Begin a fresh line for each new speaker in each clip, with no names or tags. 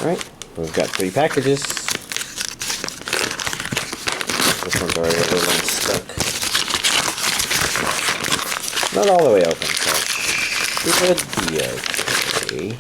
Alright, we've got 3 packages. This one's already a little unstuck. Not all the way open, so should be okay.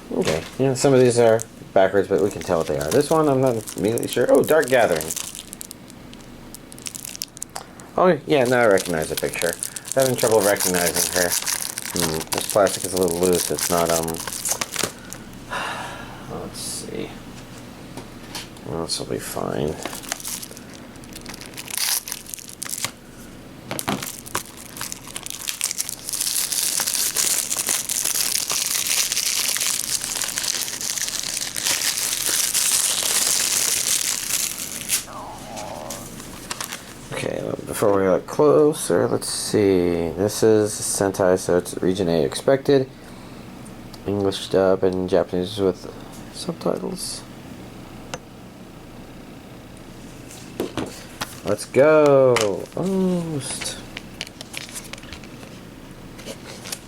Okay, yeah, some of these are backwards, but we can tell what they are. This one, I'm not immediately sure. Oh, Dark Gathering. Oh, yeah, now I recognize the picture. I'm having trouble recognizing her. This plastic is a little loose. It's not, let's see. Well, this will be fine. Okay, before we look closer, let's see. This is Sentai, so it's Region A expected. English dub and Japanese with subtitles. Let's go! Almost.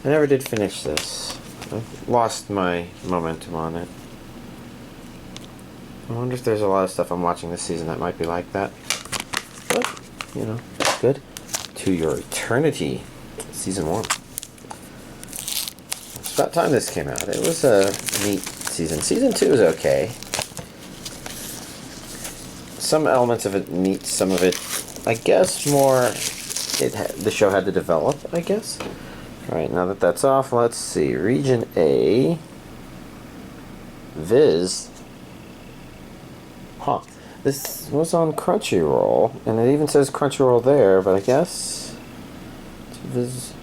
I never did finish this. I lost my momentum on it. I wonder if there's a lot of stuff I'm watching this season that might be like that. But, you know, good. To Your Eternity, Season 1. It's about time this came out. It was a neat season. Season 2 is okay. Some elements of it neat, some of it, I guess, more the show had to develop, I guess. Alright, now that that's off, let's see. Region A. Viz. Huh. This was on Crunchyroll, and it even says Crunchyroll there, but I guess it's Viz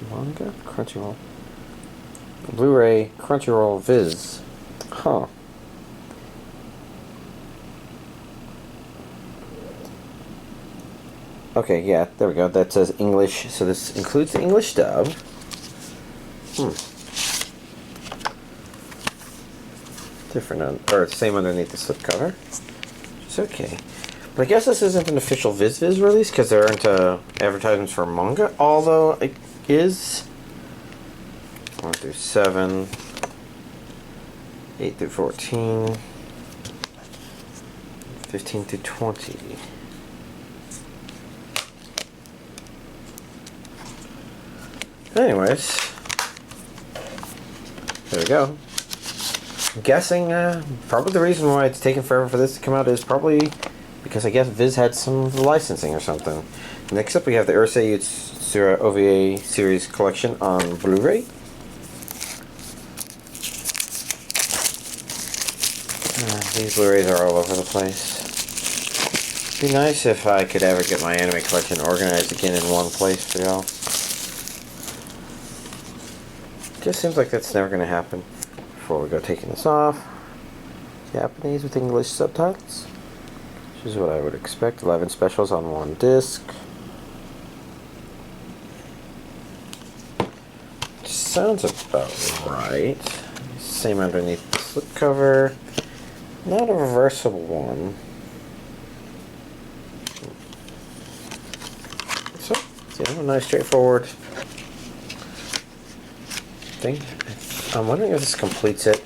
manga? Crunchyroll. Blu-ray, Crunchyroll, Viz. Huh. Okay, yeah, there we go. That says English, so this includes the English dub. Different, or same underneath the slipcover. It's okay. But I guess this isn't an official Viz release because there aren't advertisements for manga, although it is 1 through 7, 8 through 14, 15 through 20. Anyways, there we go. I'm guessing probably the reason why it's taken forever for this to come out is probably because I guess Viz had some licensing or something. Next up we have the Urusei Yatsura OVA series collection on Blu-ray. These Blu-rays are all over the place. It'd be nice if I could ever get my anime collection organized again in one place for y'all. Just seems like that's never going to happen. Before we go taking this off, Japanese with English subtitles, which is what I would expect. 11 specials on one disc. Sounds about right. Same underneath the slipcover. Not a reversible one. So, a nice straightforward thing. I'm wondering if this completes it.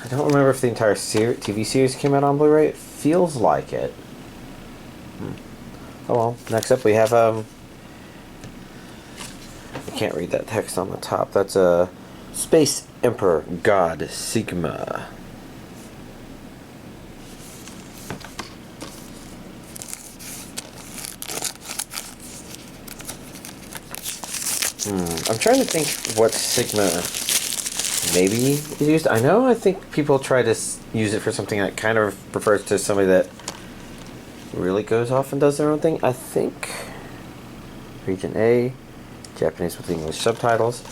I don't remember if the entire TV series came out on Blu-ray. It feels like it. Oh well. Next up we have I can't read that text on the top. That's a Space Emperor God Sigma. I'm trying to think what Sigma maybe is used. I think people try to use it for something that kind of refers to somebody that really goes off and does their own thing. I think Region A, Japanese with English subtitles.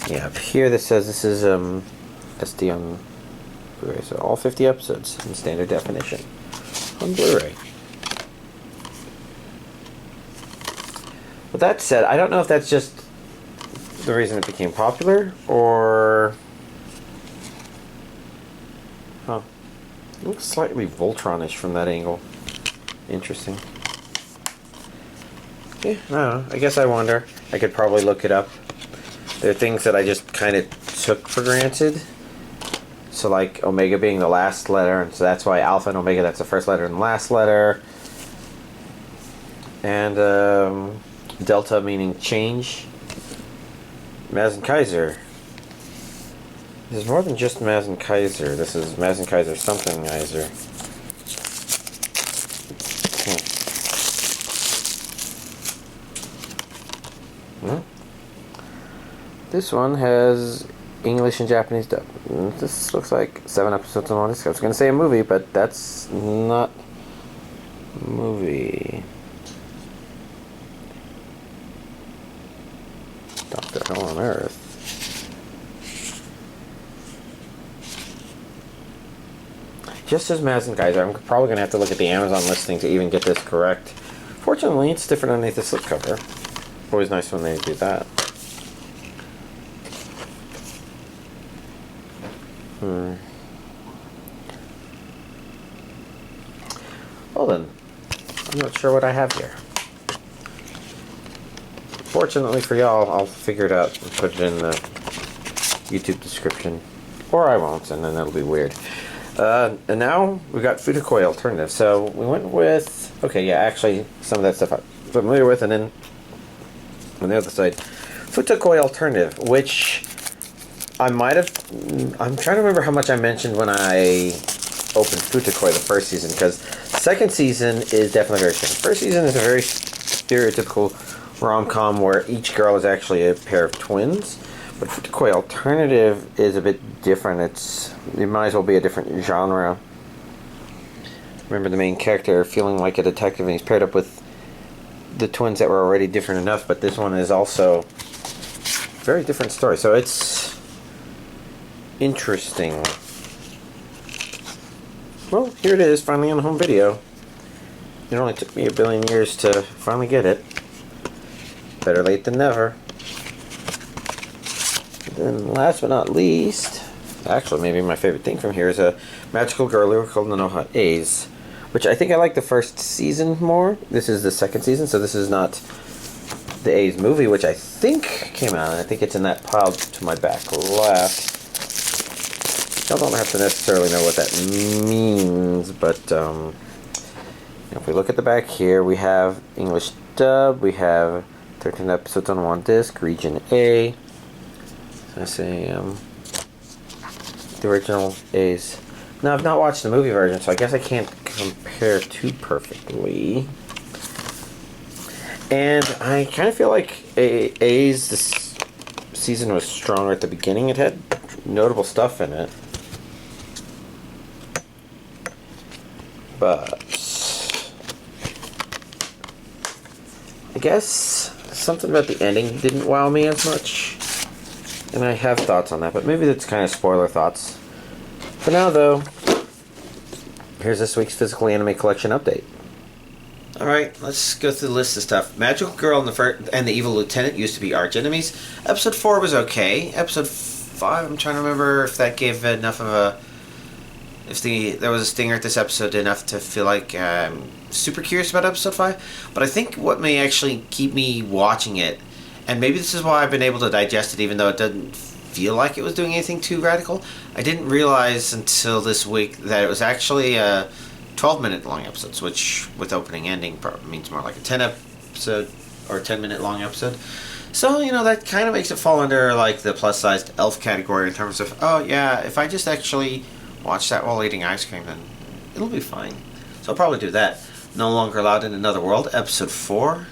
Yeah, up here that says this is SD on Blu-ray. So all 50 episodes in standard definition on Blu-ray. With that said, I don't know if that's just the reason it became popular, or... Huh. It looks slightly Voltron-ish from that angle. Interesting. Yeah, I don't know. I guess I wonder. I could probably look it up. There are things that I just kind of took for granted. So like Omega being the last letter, and so that's why Alpha and Omega, that's the first letter and the last letter. And Delta meaning change. Mazinkaiser. There's more than just Mazinkaiser. This is Mazinkaiser something-izer. No. This one has English and Japanese dub. This looks like 7 episodes on one disc. I was going to say a movie, but that's not a movie. Dr. Hell on Earth. Just as Mazinkaiser, I'm probably going to have to look at the Amazon listing to even get this correct. Fortunately, it's different underneath the slipcover. Always nice when they do that. Well then, I'm not sure what I have here. Fortunately for y'all, I'll figure it out and put it in the YouTube description. Or I won't, and then it'll be weird. And now we've got Futakoi Alternative. So we went with... Okay, yeah, actually, some of that stuff I'm familiar with, and then on the other side, Futakoi Alternative, which I might have... I'm trying to remember how much I mentioned when I opened Futakoi the first season, because the second season is definitely very strange. First season is a very stereotypical rom-com where each girl is actually a pair of twins. But Futakoi Alternative is a bit different. It might as well be a different genre. Remember the main character feeling like a detective, and he's paired up with the twins that were already different enough, but this one is also a very different story. So it's interesting. Well, here it is, finally on home video. It only took me a billion years to finally get it. Better late than never. And last but not least, actually maybe my favorite thing from here is a Magical Girl Lyrical Nanoha A's, which I think I like the first season more. This is the second season, so this is not the A's movie, which I think came out, and I think it's in that pile to my back left. I don't have to necessarily know what that means, but if we look at the back here, we have English dub, we have 13 episodes on one disc, region A. I say the original A's. Now, I've not watched the movie version, so I guess I can't compare too perfectly. And I kind of feel like A's this season was stronger at the beginning. It had notable stuff in it. But I guess something about the ending didn't wow me as much. And I have thoughts on that, but maybe that's kind of spoiler thoughts. For now, though, here's this week's Physical Anime Collection update. Alright, let's go through the list of stuff. Magical Girl and the Evil Lieutenant used to be arch enemies. Episode 4 was okay. Episode 5, I'm trying to remember if that gave enough of a... there was a stinger at this episode enough to feel like I'm super curious about episode 5. But I think what may actually keep me watching it, and maybe this is why I've been able to digest it even though it doesn't feel like it was doing anything too radical. I didn't realize until this week that it was actually 12-minute long episodes, which with opening ending means more like a 10 episode or 10-minute long episode. So, that kind of makes it fall under like the plus-sized elf category in terms of, oh yeah, if I just actually watch that while eating ice cream, then it'll be fine. So I'll probably do that. No Longer Allowed in Another World, episode 4.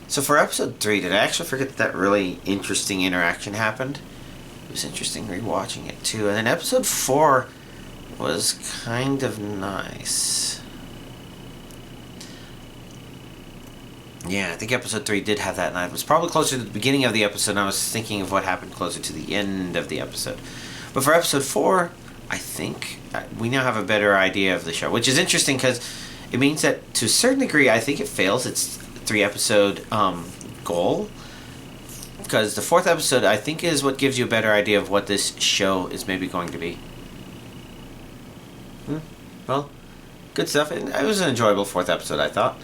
So for episode 3, did I actually forget that really interesting interaction happened? It was interesting rewatching it too. And then episode 4 was kind of nice. Yeah, I think episode 3 did have that, and I was probably closer to the beginning of the episode, and I was thinking of what happened closer to the end of the episode. But for episode 4, I think we now have a better idea of the show, which is interesting because it means that to a certain degree, I think it fails its 3-episode goal. Because the 4th episode, I think, is what gives you a better idea of what this show is maybe going to be. Well, good stuff. It was an enjoyable 4th episode, I thought.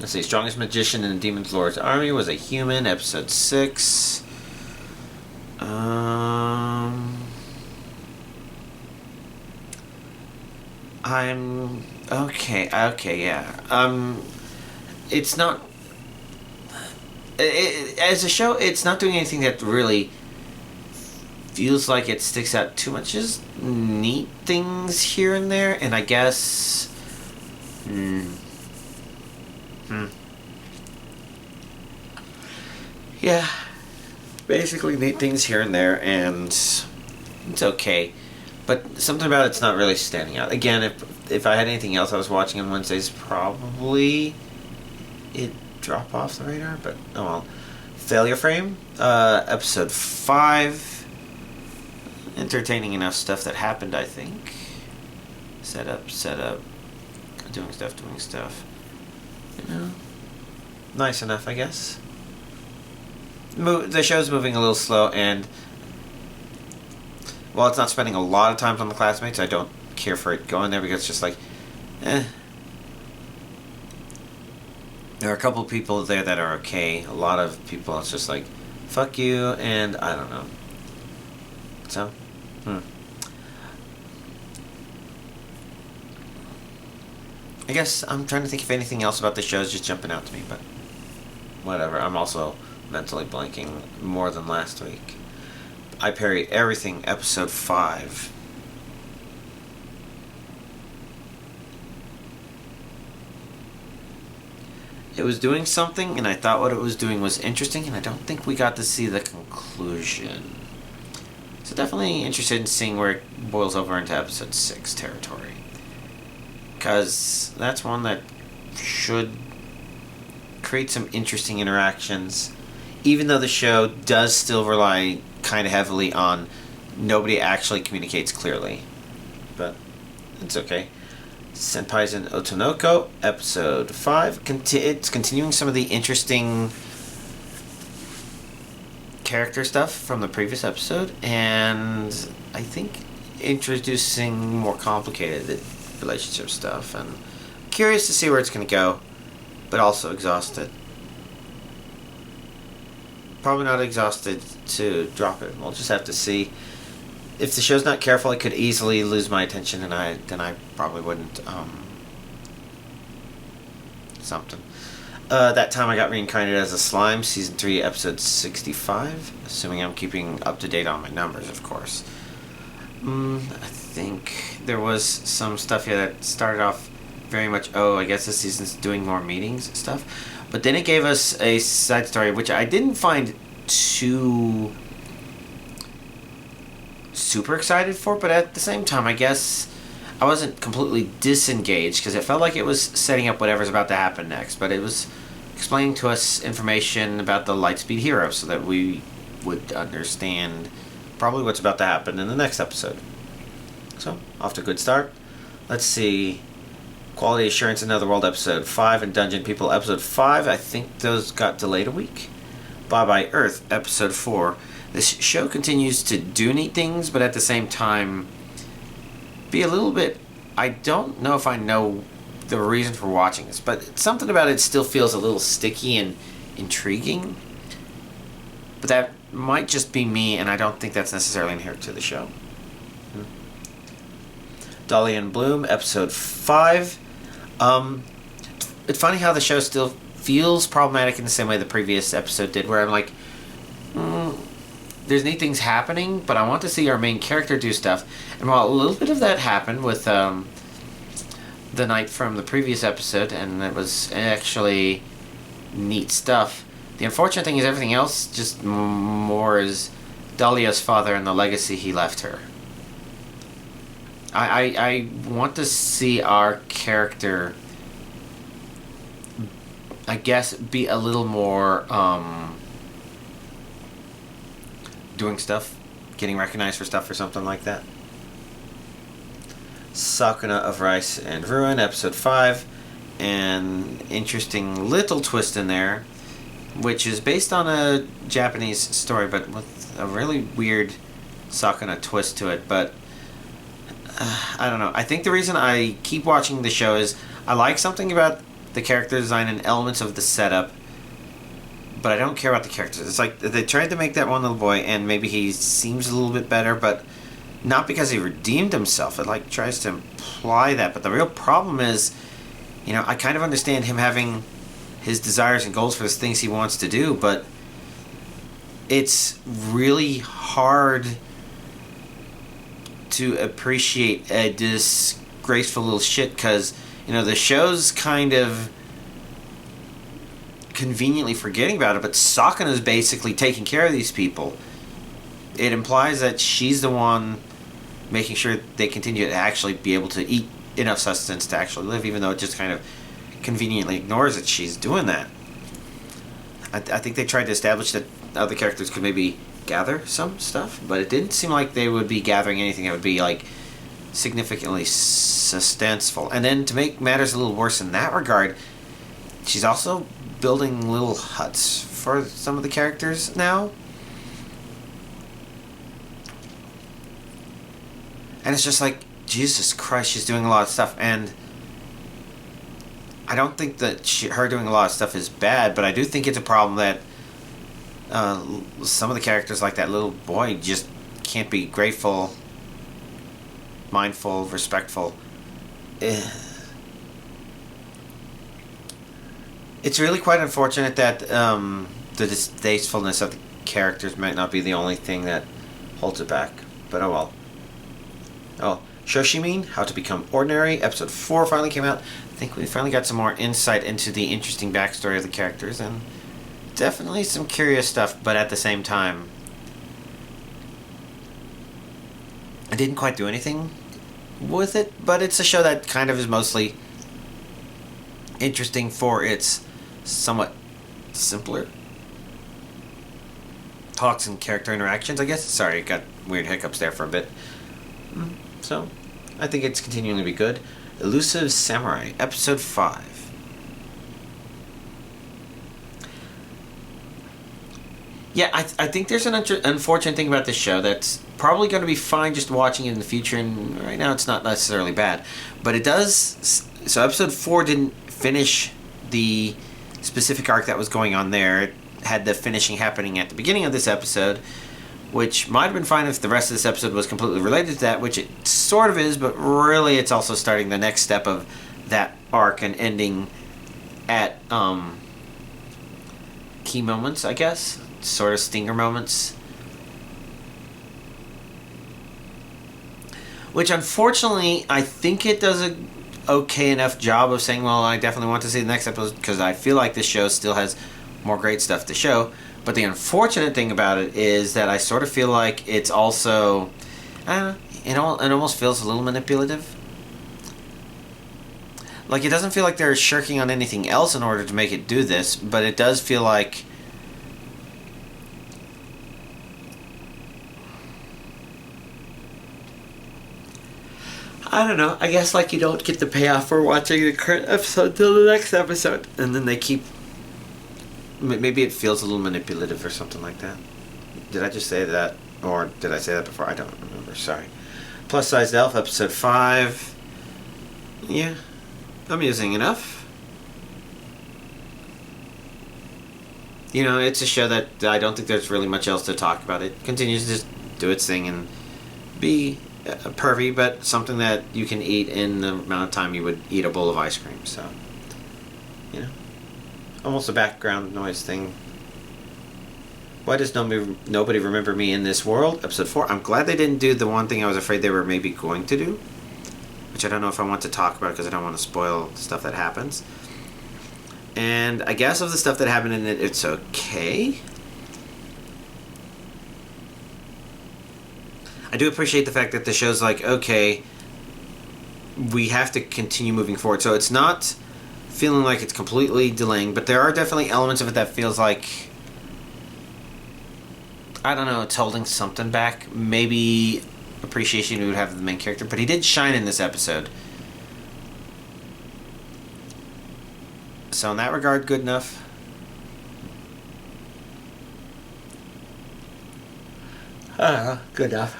Let's see. Strongest magician in the Demon Lord's army was a human. Episode 6. I'm... Okay, yeah. It's not... as a show, it's not doing anything that really feels like it sticks out too much. Just neat things here and there, and I guess... Yeah. Basically neat things here and there, and it's okay. But something about it's not really standing out. Again, if I had anything else I was watching on Wednesdays, probably it'd drop off the radar, but oh well. Failure Frame, episode 5. Entertaining enough stuff that happened, I think. Set up. Doing stuff. You know, nice enough, I guess. The show's moving a little slow, and while it's not spending a lot of time on the classmates, I don't care for it going there because it's just like, There are a couple people there that are okay. A lot of people, it's just like, fuck you, and I don't know. So, I guess I'm trying to think if anything else about the show is just jumping out to me, but whatever. I'm also mentally blanking more than last week. I Parry Everything, episode 5. It was doing something, and I thought what it was doing was interesting, and I don't think we got to see the conclusion. So definitely interested in seeing where it boils over into episode 6 territory. Because that's one that should create some interesting interactions, even though the show does still rely kind of heavily on nobody actually communicates clearly. But it's okay. Senpai's in Otonoko, episode 5. It's continuing some of the interesting character stuff from the previous episode, and I think introducing more complicated relationship stuff, and curious to see where it's going to go, but also exhausted. Probably not exhausted to drop it. We'll just have to see. If the show's not careful, it could easily lose my attention, and then I probably wouldn't. Something. That time I got reincarnated as a slime, season 3, episode 65. Assuming I'm keeping up to date on my numbers, of course. I think there was some stuff here that started off very much, I guess this season's doing more meetings and stuff. But then it gave us a side story, which I didn't find too super excited for, but at the same time, I guess I wasn't completely disengaged because it felt like it was setting up whatever's about to happen next, but it was explaining to us information about the Lightspeed hero so that we would understand probably what's about to happen in the next episode. So, off to a good start. Let's see. Quality Assurance in Otherworld, episode 5, and Dungeon People, episode 5. I think those got delayed a week. Bye Bye Earth, episode 4. This show continues to do neat things, but at the same time, be a little bit... I don't know if I know the reason for watching this, but something about it still feels a little sticky and intriguing. But that might just be me, and I don't think that's necessarily inherent to the show. Dolly and Bloom, episode 5. It's funny how the show still feels problematic in the same way the previous episode did, where I'm like, there's neat things happening, but I want to see our main character do stuff. And while a little bit of that happened with the knight from the previous episode, and it was actually neat stuff, the unfortunate thing is everything else just more is Dahlia's father and the legacy he left her. I want to see our character I guess, be a little more doing stuff, getting recognized for stuff or something like that. Sakuna of Rice and Ruin, episode 5. An interesting little twist in there, which is based on a Japanese story, but with a really weird Sakuna twist to it. But I don't know. I think the reason I keep watching the show is I like something about the character design and elements of the setup, but I don't care about the characters. It's like they tried to make that one little boy, and maybe he seems a little bit better, but not because he redeemed himself. It like tries to imply that, but the real problem is, you know, I kind of understand him having his desires and goals for the things he wants to do, but it's really hard to appreciate a disgraceful little shit, because, you know, the show's kind of conveniently forgetting about it, but Sakuna's basically taking care of these people. It implies that she's the one making sure they continue to actually be able to eat enough sustenance to actually live, even though it just kind of conveniently ignores that she's doing that. I think they tried to establish that other characters could maybe gather some stuff, but it didn't seem like they would be gathering anything that would be like significantly sustainable. And then to make matters a little worse in that regard, she's also building little huts for some of the characters now. And it's just like, Jesus Christ, she's doing a lot of stuff, and I don't think that her doing a lot of stuff is bad, but I do think it's a problem that some of the characters, like that little boy, just can't be grateful, mindful, respectful. It's really quite unfortunate that the distastefulness of the characters might not be the only thing that holds it back, but oh well. Oh, Shoshimin, How to Become Ordinary, episode 4 finally came out. I think we finally got some more insight into the interesting backstory of the characters, and definitely some curious stuff, but at the same time, I didn't quite do anything with it, but it's a show that kind of is mostly interesting for its somewhat simpler talks and character interactions, I guess. Sorry, got weird hiccups there for a bit. So, I think it's continuing to be good. Elusive Samurai, episode 5. Yeah, I think there's an unfortunate thing about this show that's probably going to be fine just watching it in the future, and right now it's not necessarily bad. But it does... So episode 4 didn't finish the specific arc that was going on there. It had the finishing happening at the beginning of this episode, which might have been fine if the rest of this episode was completely related to that, which it sort of is, but really it's also starting the next step of that arc and ending at key moments, I guess. Sort of stinger moments. Which, unfortunately, I think it does a okay enough job of saying, well, I definitely want to see the next episode, because I feel like this show still has more great stuff to show. But the unfortunate thing about it is that I sort of feel like it's also, I don't know, it almost feels a little manipulative. Like, it doesn't feel like they're shirking on anything else in order to make it do this, but it does feel like I don't know, I guess like you don't get the payoff for watching the current episode till the next episode, and then they keep... Maybe it feels a little manipulative or something like that. Did I just say that? Or did I say that before? I don't remember, sorry. Plus Sized Elf, episode 5. Yeah, amusing enough. You know, it's a show that I don't think there's really much else to talk about. It continues to just do its thing and be pervy, but something that you can eat in the amount of time you would eat a bowl of ice cream, so, you know. Almost a background noise thing. Why does nobody remember me in this world? Episode 4. I'm glad they didn't do the one thing I was afraid they were maybe going to do, which I don't know if I want to talk about because I don't want to spoil stuff that happens. And I guess of the stuff that happened in it, it's okay. I do appreciate the fact that the show's like, okay, we have to continue moving forward. So it's not feeling like it's completely delaying, but there are definitely elements of it that feels like, I don't know, it's holding something back. Maybe appreciation we would have of the main character, but he did shine in this episode. So in that regard, good enough. Good enough.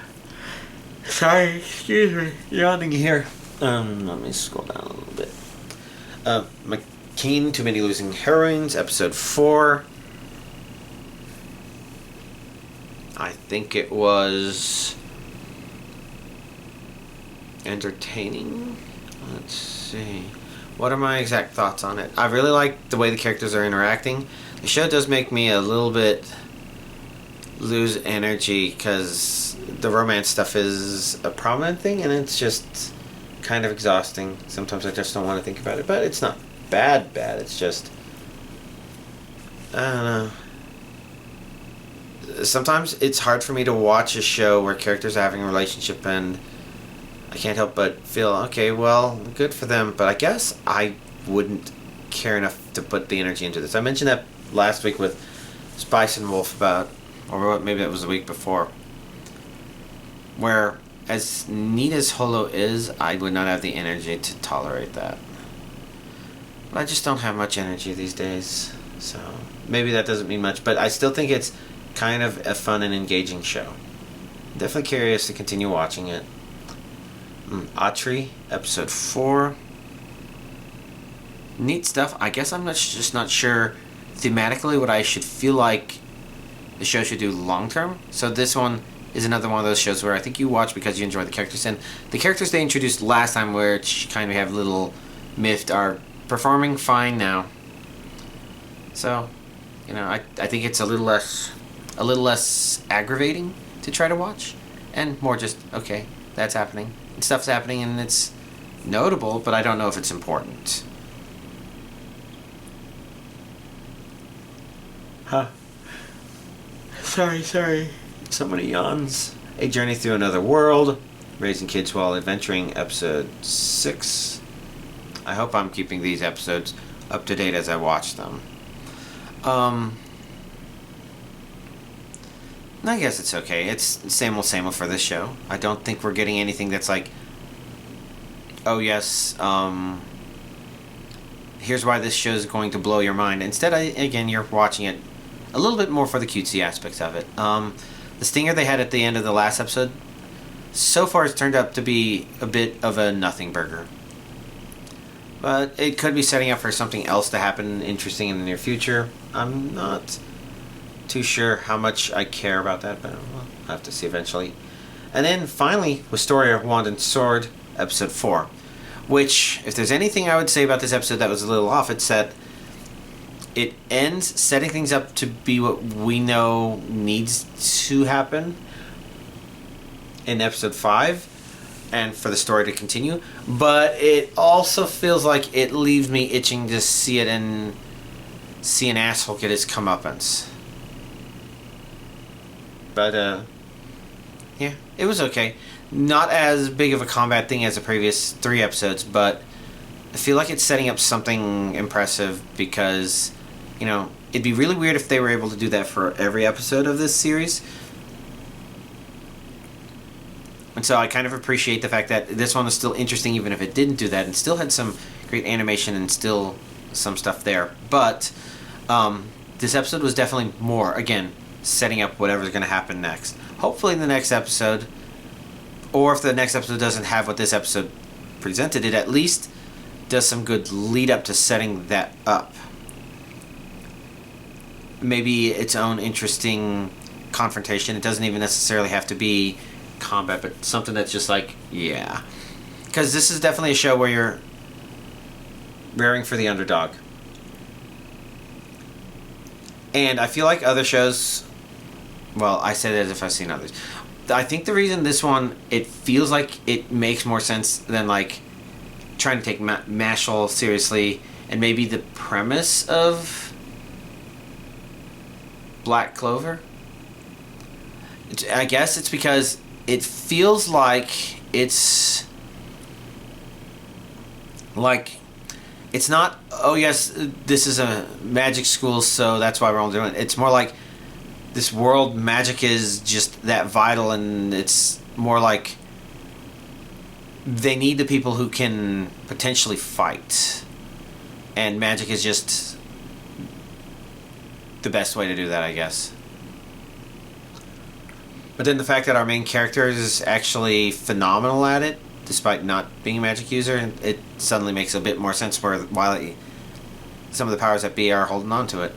Sorry, excuse me, yawning here. Let me scroll down a little bit. McCain, Too Many Losing Heroines, episode 4. I think it was entertaining. Let's see. What are my exact thoughts on it? I really like the way the characters are interacting. The show does make me a little bit lose energy because the romance stuff is a prominent thing, and it's just kind of exhausting. Sometimes I just don't want to think about it, but it's not bad. It's just, I don't know. Sometimes it's hard for me to watch a show where characters are having a relationship and I can't help but feel, okay, well, good for them, but I guess I wouldn't care enough to put the energy into this. I mentioned that last week with Spice and Wolf about, or maybe that was the week before, where as neat as Holo is, I would not have the energy to tolerate that. But I just don't have much energy these days, so maybe that doesn't mean much, but I still think it's kind of a fun and engaging show. Definitely curious to continue watching it. Atri, episode 4. Neat stuff. I guess I'm just not sure thematically what I should feel like the show should do long term. So this one is another one of those shows where I think you watch because you enjoy the characters. And the characters they introduced last time, which kind of have a little miffed, are performing fine now. So, you know, I think it's a little less aggravating to try to watch, and more just, okay, that's happening. And stuff's happening and it's notable, but I don't know if it's important. Sorry. So many yawns. A Journey Through Another World, Raising Kids While Adventuring, episode 6. I hope I'm keeping these episodes up to date as I watch them. I guess it's okay. It's same old for this show. I don't think we're getting anything that's like, oh yes, here's why this show is going to blow your mind. Instead, again, you're watching it a little bit more for the cutesy aspects of it. The stinger they had at the end of the last episode, so far has turned out to be a bit of a nothing burger. But it could be setting up for something else to happen interesting in the near future. I'm not too sure how much I care about that, but we'll have to see eventually. And then finally, Wisteria Wand and Sword, episode 4. Which, if there's anything I would say about this episode that was a little off, it's that it ends setting things up to be what we know needs to happen in episode 5 and for the story to continue, but it also feels like it leaves me itching to see it and see an asshole get his comeuppance. But yeah, it was okay. Not as big of a combat thing as the previous 3 episodes, but I feel like it's setting up something impressive because, you know, it'd be really weird if they were able to do that for every episode of this series. And so I kind of appreciate the fact that this one was still interesting even if it didn't do that, and still had some great animation and still some stuff there. But this episode was definitely more, again, setting up whatever's going to happen next. Hopefully in the next episode, or if the next episode doesn't have what this episode presented, it at least does some good lead up to setting that up. Maybe its own interesting confrontation. It doesn't even necessarily have to be combat, but something that's just like, yeah. Because this is definitely a show where you're raring for the underdog. And I feel like other shows, well, I say that as if I've seen others. I think the reason this one, it feels like it makes more sense than like trying to take Mashal seriously, and maybe the premise of Black Clover. I guess it's because it feels like it's like it's not, oh yes, this is a magic school, so that's why we're all doing it. It's more like this world magic is just that vital, and it's more like they need the people who can potentially fight, and magic is just the best way to do that, I guess. But then the fact that our main character is actually phenomenal at it, despite not being a magic user, it suddenly makes a bit more sense why some of the powers that be are holding on to it.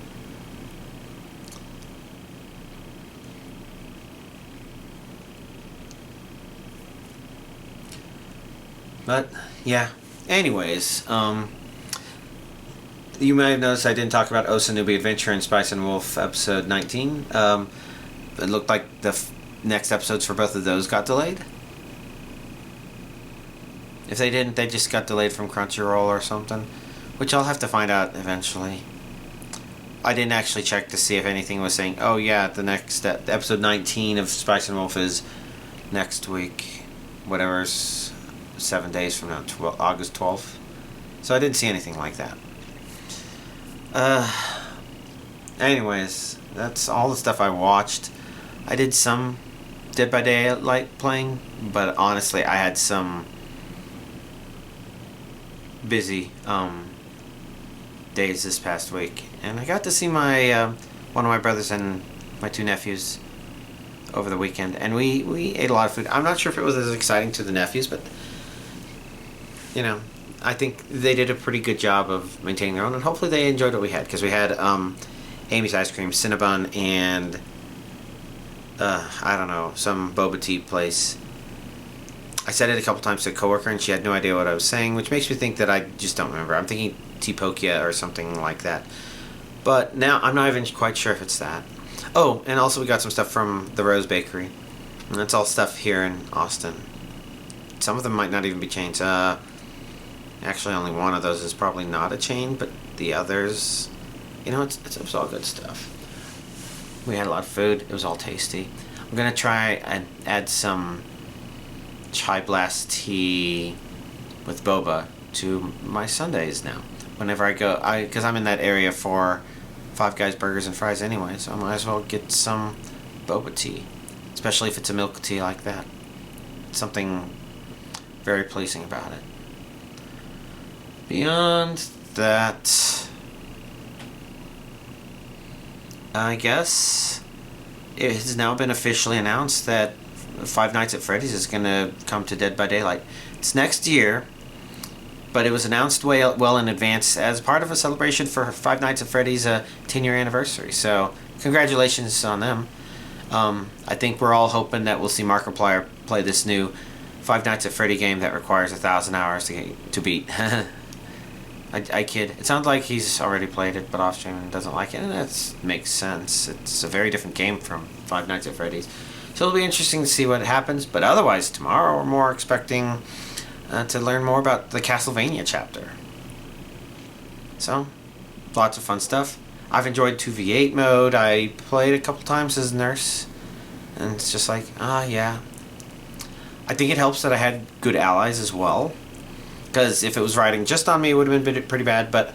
But yeah. Anyways, you may have noticed I didn't talk about Osanubi Adventure and Spice and Wolf episode 19. It looked like the next episodes for both of those got delayed. If they didn't, they just got delayed from Crunchyroll or something, which I'll have to find out eventually. I didn't actually check to see if anything was saying, oh yeah, the next episode 19 of Spice and Wolf is next week, whatever's 7 days from now, August 12th. So I didn't see anything like that. Anyways, that's all the stuff I watched. I did some Dead by Daylight playing, but honestly, I had some busy days this past week, and I got to see my one of my brothers and my two nephews over the weekend, and we ate a lot of food. I'm not sure if it was as exciting to the nephews, but you know, I think they did a pretty good job of maintaining their own, and hopefully they enjoyed what we had, because we had Amy's Ice Cream, Cinnabon, and I don't know, some boba tea place. I said it a couple times to a coworker, and she had no idea what I was saying, which makes me think that I just don't remember. I'm thinking Teapokia or something like that. But now I'm not even quite sure if it's that. Oh, and also we got some stuff from the Rose Bakery. And that's all stuff here in Austin. Some of them might not even be chains. Actually, only one of those is probably not a chain, but the others, you know, it's all good stuff. We had a lot of food. It was all tasty. I'm going to try and add some chai blast tea with boba to my Sundays now. Whenever I go, because I'm in that area for Five Guys Burgers and Fries anyway, so I might as well get some boba tea, especially if it's a milk tea like that. Something very pleasing about it. Beyond that, I guess it has now been officially announced that Five Nights at Freddy's is going to come to Dead by Daylight. It's next year, but it was announced well in advance as part of a celebration for Five Nights at Freddy's 10-year anniversary. So congratulations on them. I think we're all hoping that we'll see Markiplier play this new Five Nights at Freddy game that requires 1,000 hours to beat. I kid. It sounds like he's already played it, but off stream and doesn't like it, and that makes sense. It's a very different game from Five Nights at Freddy's. So it'll be interesting to see what happens, but otherwise tomorrow we're more expecting to learn more about the Castlevania chapter. So, lots of fun stuff. I've enjoyed 2v8 mode. I played a couple times as Nurse, and it's just like, yeah. I think it helps that I had good allies as well, because if it was riding just on me, it would have been pretty bad, but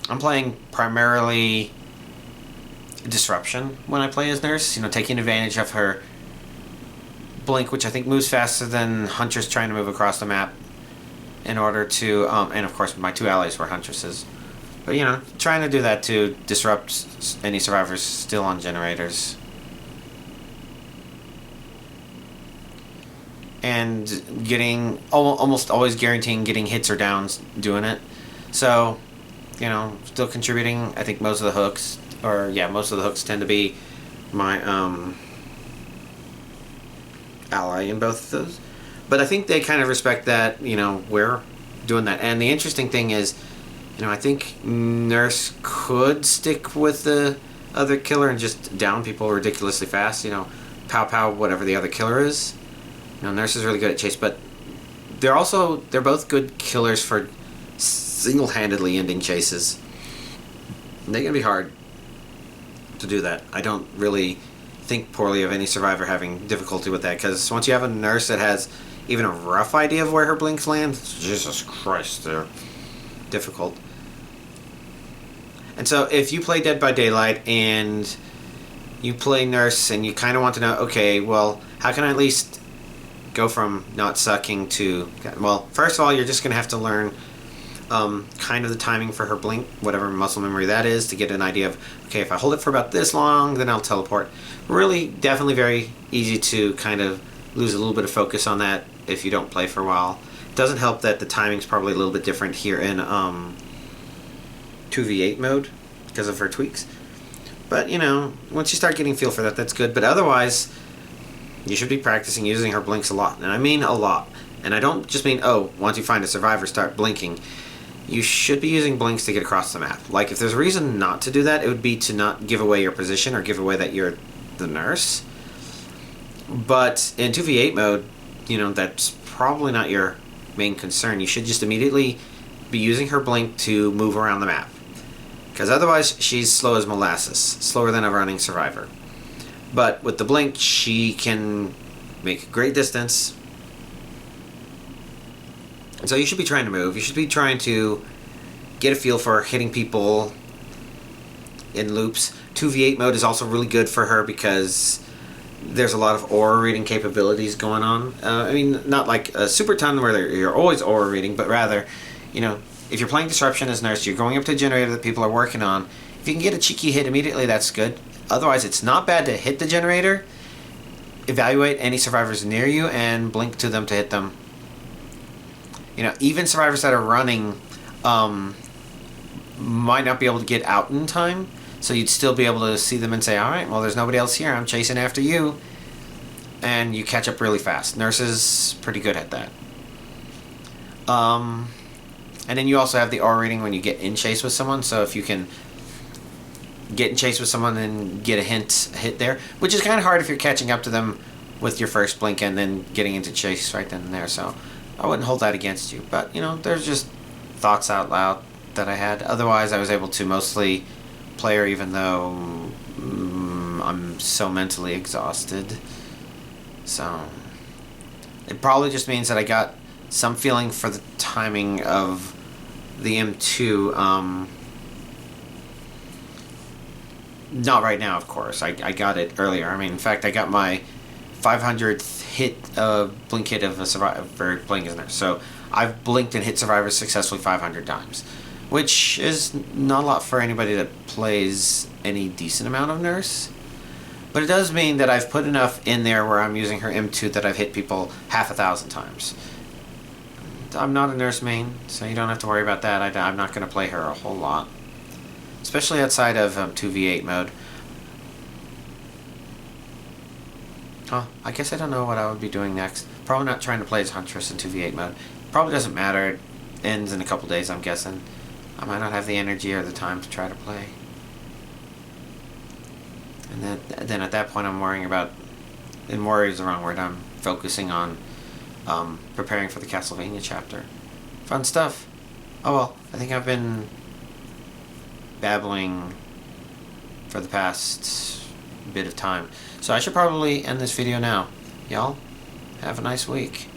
I'm playing primarily Disruption when I play as Nurse, you know, taking advantage of her blink, which I think moves faster than Huntress trying to move across the map in order to, and of course my two allies were Huntresses, but you know, trying to do that to disrupt any survivors still on generators. And getting, almost always guaranteeing getting hits or downs doing it. So, you know, still contributing. I think most of the hooks, most of the hooks tend to be my ally in both of those. But I think they kind of respect that, you know, we're doing that. And the interesting thing is, you know, I think Nurse could stick with the other killer and just down people ridiculously fast, you know, pow, whatever the other killer is. You know, Nurse is really good at chase, but they're both good killers for single-handedly ending chases. And they're going to be hard to do that. I don't really think poorly of any survivor having difficulty with that, because once you have a Nurse that has even a rough idea of where her blinks land, Jesus Christ, they're difficult. And so if you play Dead by Daylight and you play Nurse and you kind of want to know, okay, well, how can I at least go from not sucking to... Well, first of all, you're just going to have to learn kind of the timing for her blink, whatever muscle memory that is, to get an idea of, okay, if I hold it for about this long, then I'll teleport. Really, definitely very easy to kind of lose a little bit of focus on that if you don't play for a while. It doesn't help that the timing's probably a little bit different here in 2v8 mode because of her tweaks. But, you know, once you start getting feel for that, that's good. But otherwise, you should be practicing using her blinks a lot. And I mean a lot. And I don't just mean, oh, once you find a survivor, start blinking. You should be using blinks to get across the map. Like, if there's a reason not to do that, it would be to not give away your position or give away that you're the nurse. But in 2v8 mode, you know, that's probably not your main concern. You should just immediately be using her blink to move around the map. Because otherwise, she's slow as molasses. Slower than a running survivor. But with the blink, she can make great distance. And so you should be trying to move. You should be trying to get a feel for hitting people in loops. 2v8 mode is also really good for her because there's a lot of aura reading capabilities going on. I mean, not like a super ton where you're always aura reading, but rather, you know, if you're playing Disruption as Nurse, you're going up to a generator that people are working on. If you can get a cheeky hit immediately, that's good. Otherwise, it's not bad to hit the generator, evaluate any survivors near you, and blink to them to hit them. You know, even survivors that are running might not be able to get out in time, so you'd still be able to see them and say, alright, well, there's nobody else here, I'm chasing after you. And you catch up really fast. Nurse is pretty good at that. And then you also have the aura reading when you get in chase with someone, so if you can get in chase with someone and get a hit there, which is kind of hard if you're catching up to them with your first blink and then getting into chase right then and there, so I wouldn't hold that against you. But, you know, there's just thoughts out loud that I had. Otherwise, I was able to mostly play her even though I'm so mentally exhausted. So, it probably just means that I got some feeling for the timing of the M2. Not right now, of course. I got it earlier. I mean, in fact, I got my 500th hit, blink hit of a survivor playing as Nurse. So I've blinked and hit survivors successfully 500 times, which is not a lot for anybody that plays any decent amount of Nurse. But it does mean that I've put enough in there where I'm using her M2 that I've hit people 1,000 times. I'm not a Nurse main, so you don't have to worry about that. I'm not going to play her a whole lot, especially outside of 2v8 mode. Huh, I guess I don't know what I would be doing next. Probably not trying to play as Huntress in 2v8 mode. Probably doesn't matter. It ends in a couple days, I'm guessing. I might not have the energy or the time to try to play. And then at that point I'm worrying about... And worry is the wrong word. I'm focusing on preparing for the Castlevania chapter. Fun stuff. Oh well, I think I've been babbling for the past bit of time. So I should probably end this video now. Y'all, have a nice week.